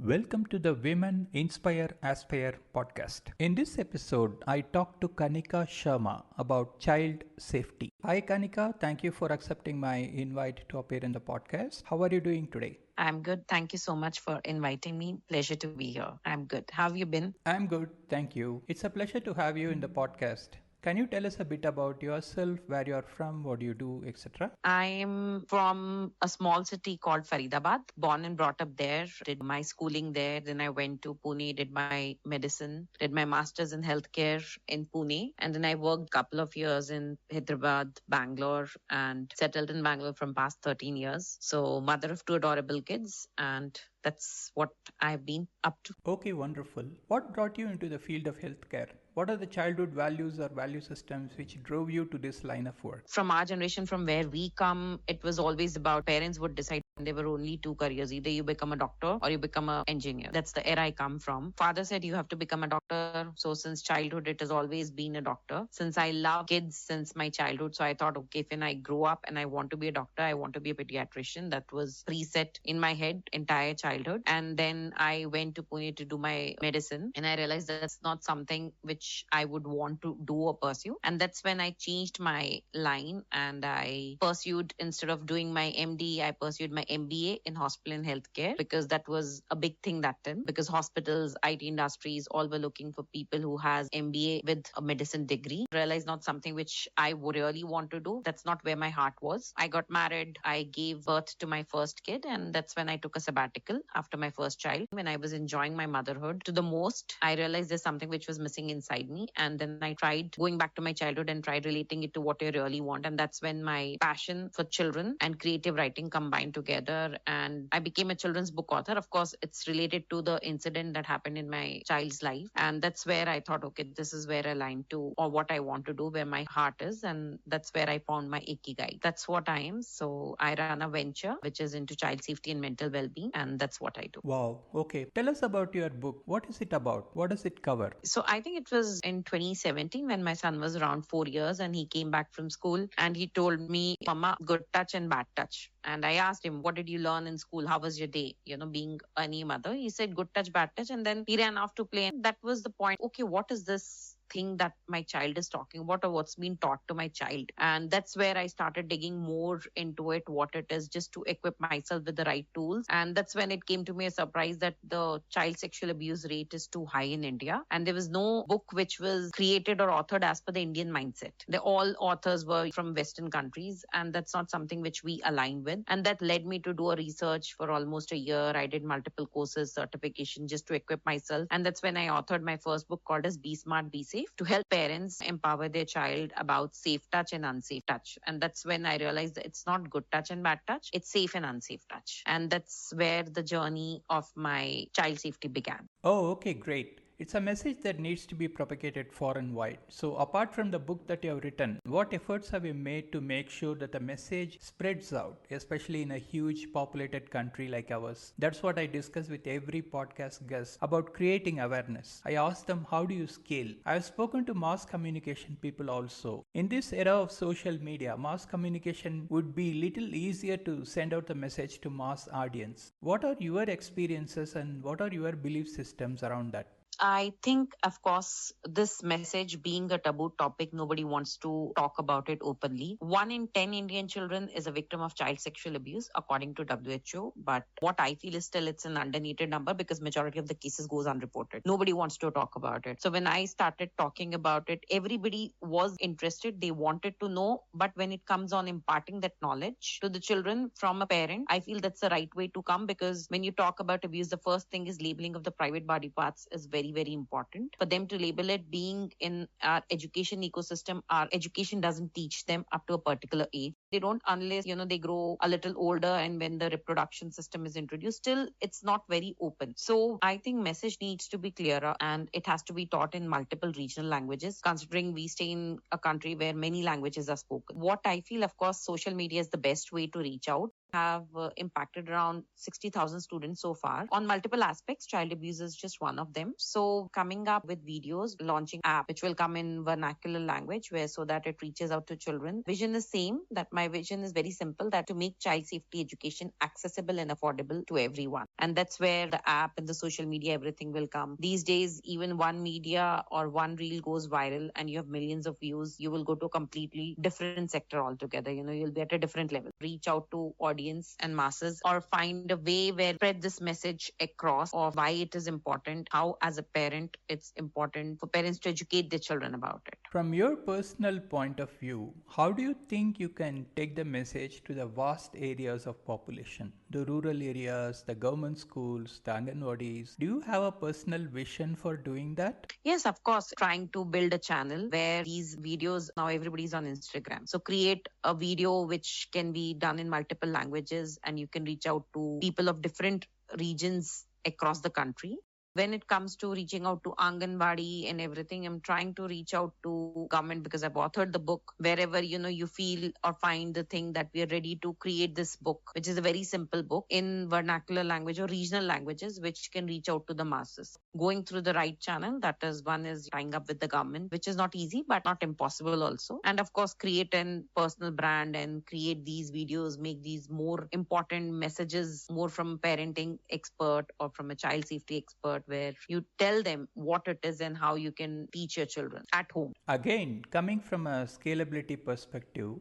Welcome to the Women Inspire Aspire podcast. In this episode, I talk to Kanika Shharma about child safety. Hi Kanika, thank you for accepting my invite to appear in the podcast. How are you doing today? I'm good. Thank you so much for inviting me. Pleasure to be here. I'm good. How have you been? I'm good, thank you. It's a pleasure to have you in the podcast. Can you tell us a bit about yourself, where you're from, what do you do, etc.? I'm from a small city called Faridabad, born and brought up there, did my schooling there. Then I went to Pune, did my medicine, did my master's in healthcare in Pune. And then I worked a couple of years in Hyderabad, Bangalore, and settled in Bangalore from past 13 years. So mother of two adorable kids, and that's what I've been up to. Okay, wonderful. What brought you into the field of healthcare? What are the childhood values or value systems which drove you to this line of work? From our generation, from where we come, it was always about parents would decide there were only two careers. Either you become a doctor or you become an engineer. That's the era I come from. Father said you have to become a doctor. So since childhood, it has always been a doctor. Since I love kids since my childhood, so I thought, okay, when I grow up and I want to be a doctor, I want to be a pediatrician. That was preset in my head entire childhood. And then I went to Pune to do my medicine, and I realized that's not something which I would want to do or pursue. And that's when I changed my line and I pursued, instead of doing my MD, I pursued my MBA in hospital and healthcare, because that was a big thing that time, because hospitals, IT industries, all were looking for people who has MBA with a medicine degree. Realized not something which I would really want to do. That's not where my heart was. I got married. I gave birth to my first kid, and that's when I took a sabbatical after my first child. When I was enjoying my motherhood to the most, I realized there's something which was missing inside me. And then I tried going back to my childhood and tried relating it to what I really want. And that's when my passion for children and creative writing combined together. And I became a children's book author. Of course, it's related to the incident that happened in my child's life. And that's where I thought, okay, this is where I align to, or what I want to do, where my heart is. And that's where I found my ikigai. That's what I am. So I run a venture which is into child safety and mental well-being. And that's what I do. Wow, okay. Tell us about your book. What is it about? What does it cover? So I think it was in 2017 when my son was around 4 years, and he came back from school and he told me, Mama, good touch and bad touch. And I asked him, what did you learn in school? How was your day? Being any mother, he said good touch, bad touch. And then he ran off to play. And that was the point. Okay, what is this thing that my child is talking about, or what's been taught to my child? And that's where I started digging more into it, what it is, just to equip myself with the right tools. And that's when it came to me a surprise that the child sexual abuse rate is too high in India. And there was no book which was created or authored as per the Indian mindset. All authors were from Western countries, and that's not something which we align with. And that led me to do a research for almost a year. I did multiple courses, certification, just to equip myself. And that's when I authored my first book called as Be Smart, Be Safe, to help parents empower their child about safe touch and unsafe touch. And that's when I realized that it's not good touch and bad touch, it's safe and unsafe touch. And that's where the journey of my child safety began. Oh, okay, great. It's a message that needs to be propagated far and wide. So apart from the book that you have written, what efforts have you made to make sure that the message spreads out, especially in a huge populated country like ours? That's what I discuss with every podcast guest about creating awareness. I ask them, how do you scale? I have spoken to mass communication people also. In this era of social media, mass communication would be little easier to send out the message to mass audience. What are your experiences and what are your belief systems around that? I think, of course, this message being a taboo topic, nobody wants to talk about it openly. 1 in 10 Indian children is a victim of child sexual abuse, according to WHO. But what I feel is still it's an underrated number, because majority of the cases goes unreported. Nobody wants to talk about it. So when I started talking about it, everybody was interested. They wanted to know. But when it comes on imparting that knowledge to the children from a parent, I feel that's the right way to come, because when you talk about abuse, the first thing is labeling of the private body parts is very important. For them to label it, being in our education ecosystem, our education doesn't teach them up to a particular age. They don't unless, they grow a little older, and when the reproduction system is introduced, still it's not very open. So I think message needs to be clearer, and it has to be taught in multiple regional languages, considering we stay in a country where many languages are spoken. What I feel, of course, social media is the best way to reach out. have impacted around 60,000 students so far on multiple aspects. Child abuse is just one of them. So coming up with videos, launching app which will come in vernacular language where so that it reaches out to children. Vision is same, that my vision is very simple, that to make child safety education accessible and affordable to everyone. And that's where the app and the social media, everything will come. These days, even one media or one reel goes viral and you have millions of views, you will go to a completely different sector altogether. You'll be at a different level. Reach out to audience and masses, or find a way where spread this message across of why it is important, how as a parent it's important for parents to educate their children about it. From your personal point of view, how do you think you can take the message to the vast areas of population, the rural areas, the government schools, the Anganwadis? Do you have a personal vision for doing that? Yes, of course. Trying to build a channel where these videos, now everybody's on Instagram. So create a video which can be done in multiple languages and you can reach out to people of different regions across the country. When it comes to reaching out to Anganwadi and everything, I'm trying to reach out to government because I've authored the book. Wherever, you feel or find the thing that we are ready to create this book, which is a very simple book in vernacular language or regional languages, which can reach out to the masses. Going through the right channel, that is, one is tying up with the government, which is not easy, but not impossible also. And of course, create a personal brand and create these videos, make these more important messages, more from parenting expert or from a child safety expert, where you tell them what it is and how you can teach your children at home. Again, coming from a scalability perspective,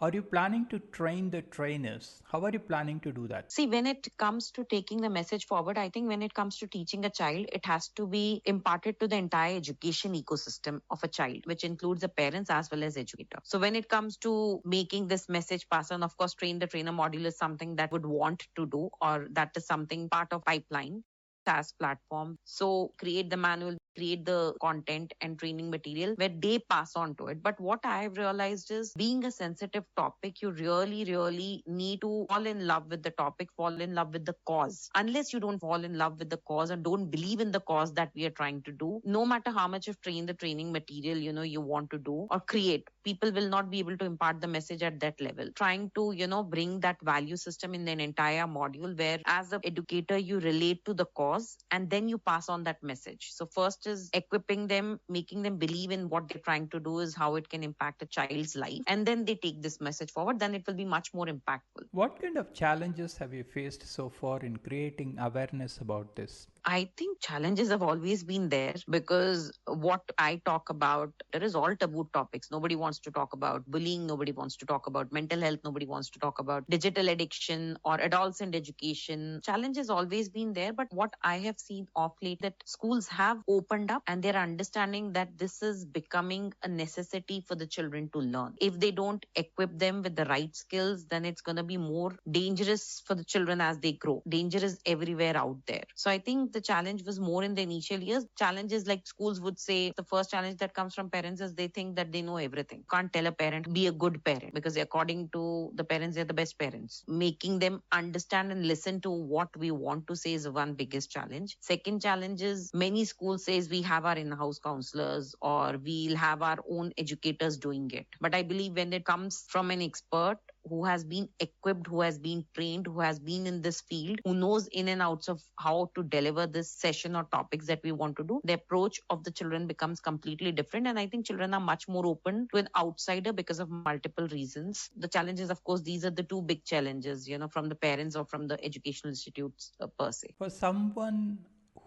are you planning to train the trainers? How are you planning to do that? See, when it comes to taking the message forward, I think when it comes to teaching a child, it has to be imparted to the entire education ecosystem of a child, which includes the parents as well as educator. So when it comes to making this message pass on, of course, train the trainer module is something that would want to do, or that is something part of pipeline. SaaS platform. So create the manual, create the content and training material where they pass on to it. But what I've realized is, being a sensitive topic, you really, really need to fall in love with the topic, fall in love with the cause. Unless you don't fall in love with the cause and don't believe in the cause that we are trying to do, no matter how much you've trained the training material, you want to do or create, people will not be able to impart the message at that level. Trying to, bring that value system in an entire module where as an educator, you relate to the cause and then you pass on that message. So first is equipping them, making them believe in what they're trying to do is how it can impact a child's life. And then they take this message forward, then it will be much more impactful. What kind of challenges have you faced so far in creating awareness about this? I think challenges have always been there because what I talk about, there is all taboo topics. Nobody wants to talk about bullying. Nobody wants to talk about mental health. Nobody wants to talk about digital addiction or adolescent education. Challenge has always been there. But what I have seen of late, that schools have opened up and they're understanding that this is becoming a necessity for the children to learn. If they don't equip them with the right skills, then it's going to be more dangerous for the children as they grow. Danger is everywhere out there. So I think the challenge was more in the initial years. Challenges like schools would say, the first challenge that comes from parents is they think that they know everything. Can't tell a parent, be a good parent, because according to the parents, they're the best parents. Making them understand and listen to what we want to say is one biggest challenge. Second challenge is, many schools says we have our in-house counselors or we'll have our own educators doing it. But I believe when it comes from an expert who has been equipped, who has been trained, who has been in this field, who knows in and outs of how to deliver this session or topics that we want to do, the approach of the children becomes completely different. And I think children are much more open to an outsider because of multiple reasons. The challenges, of course, these are the two big challenges, from the parents or from the educational institutes per se. For someone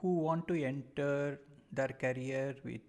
who want to enter their career with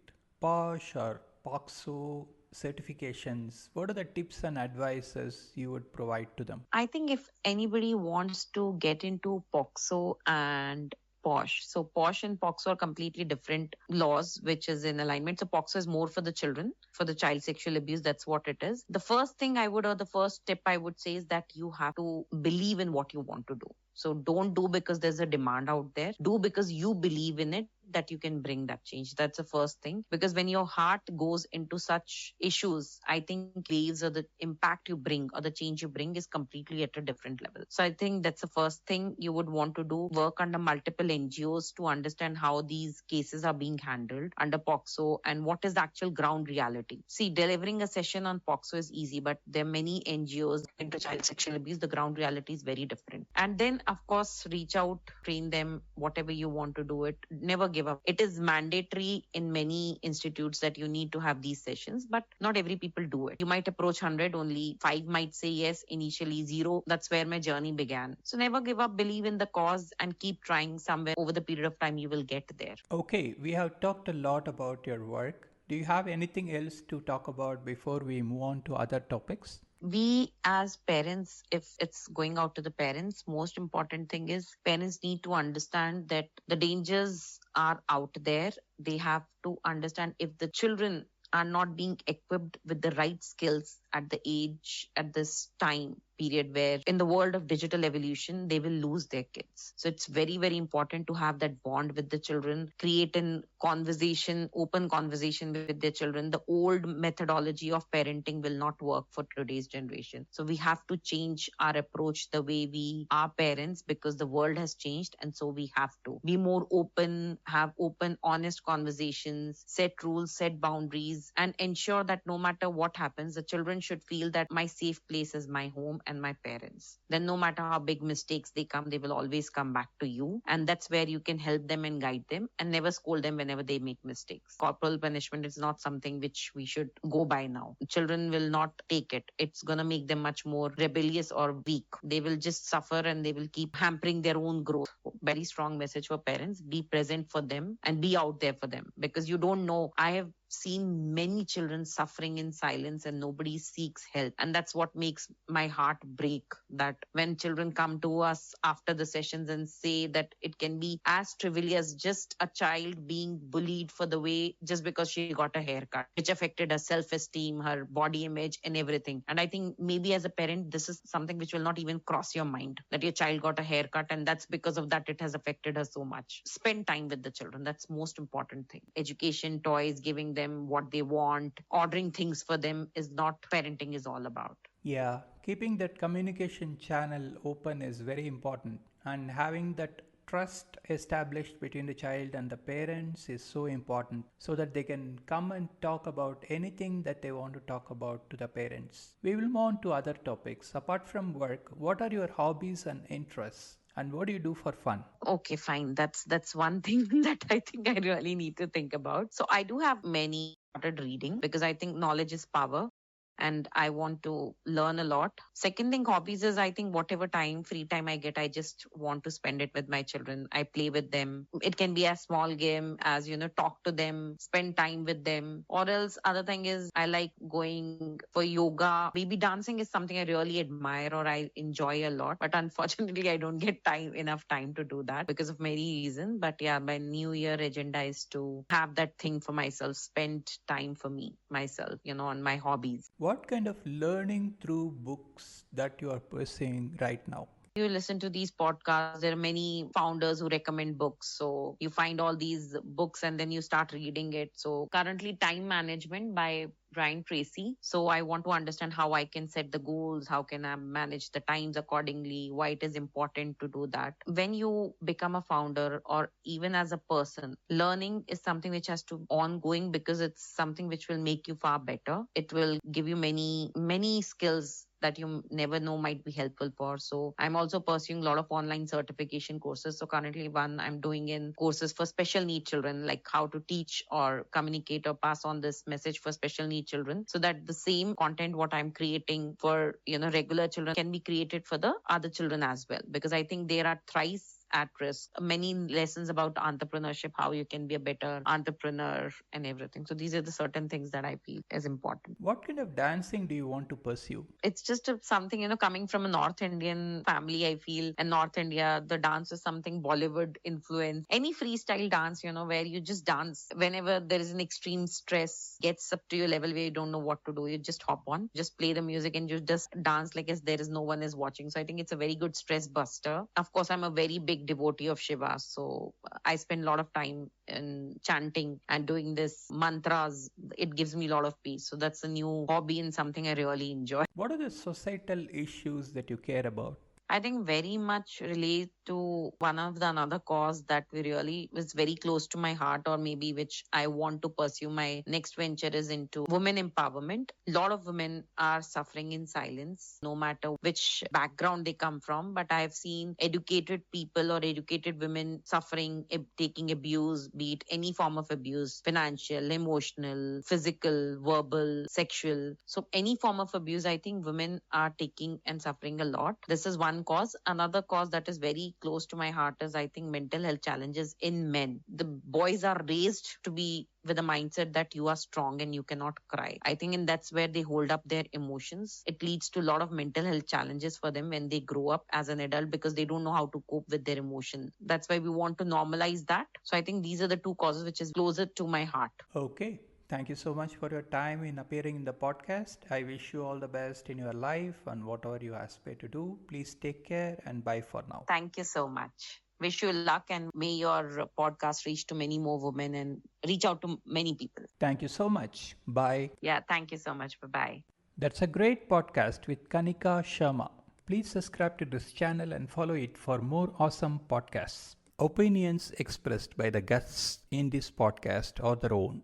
POSH or POXO certifications, what are the tips and advices you would provide to them? I think if anybody wants to get into POXO and POSH. So POSH and POXO are completely different laws, which is in alignment. So POXO is more for the children, for the child sexual abuse. That's what it is. The first thing the first tip I would say is that you have to believe in what you want to do. So don't do because there's a demand out there. Do because you believe in it. that you can bring that change. That's the first thing. Because when your heart goes into such issues, I think waves or the impact you bring or the change you bring is completely at a different level. So I think that's the first thing you would want to do. Work under multiple NGOs to understand how these cases are being handled under POXO and what is the actual ground reality. See, delivering a session on POXO is easy, but there are many NGOs into child sexual abuse. The ground reality is very different. And then, of course, reach out, train them, whatever you want to do it. Never give up. It is mandatory in many institutes that you need to have these sessions, but not every people do it. You might approach 100, only 5 might say yes, initially 0. That's where my journey began. So never give up, believe in the cause and keep trying. Somewhere over the period of time, you will get there. Okay, we have talked a lot about your work. Do you have anything else to talk about before we move on to other topics? We as parents, if it's going out to the parents, most important thing is parents need to understand that the dangers are out there. They have to understand if the children are not being equipped with the right skills at the age, at this time period where in the world of digital evolution, they will lose their kids. So it's very, very important to have that bond with the children, create an conversation, open conversation with their children. The old methodology of parenting will not work for today's generation. So we have to change our approach, the way we are parents, because the world has changed. And so we have to be more open, have open, honest conversations, set rules, set boundaries, and ensure that no matter what happens, the children should feel that my safe place is my home and my parents. Then no matter how big mistakes they come, they will always come back to you. And that's where you can help them and guide them and never scold them whenever they make mistakes. Corporal punishment is not something which we should go by now. Children will not take it. It's going to make them much more rebellious or weak. They will just suffer and they will keep hampering their own growth. Very strong message for parents. Be present for them and be out there for them, because you don't know. I have seen many children suffering in silence and nobody seeks help. And that's what makes my heart break, that when children come to us after the sessions and say that it can be as trivial as just a child being bullied for the way, just because she got a haircut, which affected her self-esteem, her body image and everything. And I think maybe as a parent, this is something which will not even cross your mind, that your child got a haircut and that's because of that it has affected her so much. Spend time with the children. That's most important thing. Education, toys, giving them what they want, ordering things for them is not parenting is all about. Yeah, keeping that communication channel open is very important, and having that trust established between the child and the parents is so important, so that they can come and talk about anything that they want to talk about to the parents. We will move on to other topics. Apart from work, what are your hobbies and interests? And what do you do for fun? Okay, fine. That's one thing that I think I really need to think about. So I do have many started reading because I think knowledge is power and I want to learn a lot. Second thing, hobbies is I think whatever free time I get, I just want to spend it with my children. I play with them. It can be a small game as, talk to them, spend time with them. Or else other thing is I like going for yoga. Maybe dancing is something I really admire or I enjoy a lot. But unfortunately, I don't get enough time to do that because of many reasons. But yeah, my new year agenda is to have that thing for myself, spend time for me, myself, on my hobbies. What kind of learning through books that you are pursuing right now? You listen to these podcasts, there are many founders who recommend books. So you find all these books and then you start reading it. So currently, Time Management by Brian Tracy. So I want to understand how I can set the goals, how can I manage the times accordingly, why it is important to do that. When you become a founder or even as a person, learning is something which has to ongoing because it's something which will make you far better. It will give you many, many skills that you never know might be helpful for. So I'm also pursuing a lot of online certification courses. So currently one I'm doing in courses for special need children, like how to teach or communicate or pass on this message for special need children, so that the same content what I'm creating for regular children can be created for the other children as well, because I think there are thrice at risk. Many lessons about entrepreneurship, how you can be a better entrepreneur and everything. So these are the certain things that I feel is important. What kind of dancing do you want to pursue? It's just something, coming from a North Indian family, I feel. In North India, the dance is something Bollywood influence. Any freestyle dance, where you just dance whenever there is an extreme stress, gets up to your level where you don't know what to do. You just hop on, just play the music and you just dance like as there is no one is watching. So I think it's a very good stress buster. Of course, I'm a very big big devotee of Shiva. So I spend a lot of time in chanting and doing this mantras. It gives me a lot of peace. So that's a new hobby and something I really enjoy. What are the societal issues that you care about? I think very much relate to one of the another cause that we really was very close to my heart, or maybe which I want to pursue. My next venture is into women empowerment. A lot of women are suffering in silence, no matter which background they come from. But I've seen educated people or educated women suffering, taking abuse, be it any form of abuse, financial, emotional, physical, verbal, sexual. So any form of abuse, I think women are taking and suffering a lot. This is one cause. Another cause that is very close to my heart is, I think, mental health challenges in men. The boys are raised to be with a mindset that you are strong and you cannot cry. I think, and that's where they hold up their emotions. It leads to a lot of mental health challenges for them when they grow up as an adult, because they don't know how to cope with their emotion. That's why we want to normalize that. So I think these are the two causes which is closer to my heart. Okay. Thank you so much for your time in appearing in the podcast. I wish you all the best in your life and whatever you aspire to do. Please take care and bye for now. Thank you so much. Wish you luck, and may your podcast reach to many more women and reach out to many people. Thank you so much. Bye. Yeah, thank you so much. Bye bye. That's a great podcast with Kanika Sharma. Please subscribe to this channel and follow it for more awesome podcasts. Opinions expressed by the guests in this podcast are their own.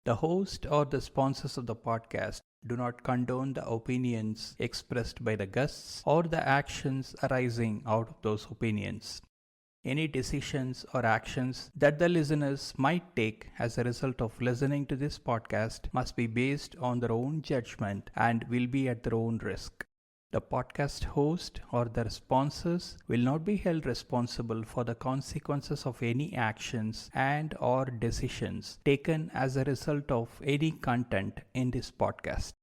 The host or the sponsors of the podcast do not condone the opinions expressed by the guests or the actions arising out of those opinions. Any decisions or actions that the listeners might take as a result of listening to this podcast must be based on their own judgment and will be at their own risk. The podcast host or their sponsors will not be held responsible for the consequences of any actions and or decisions taken as a result of any content in this podcast.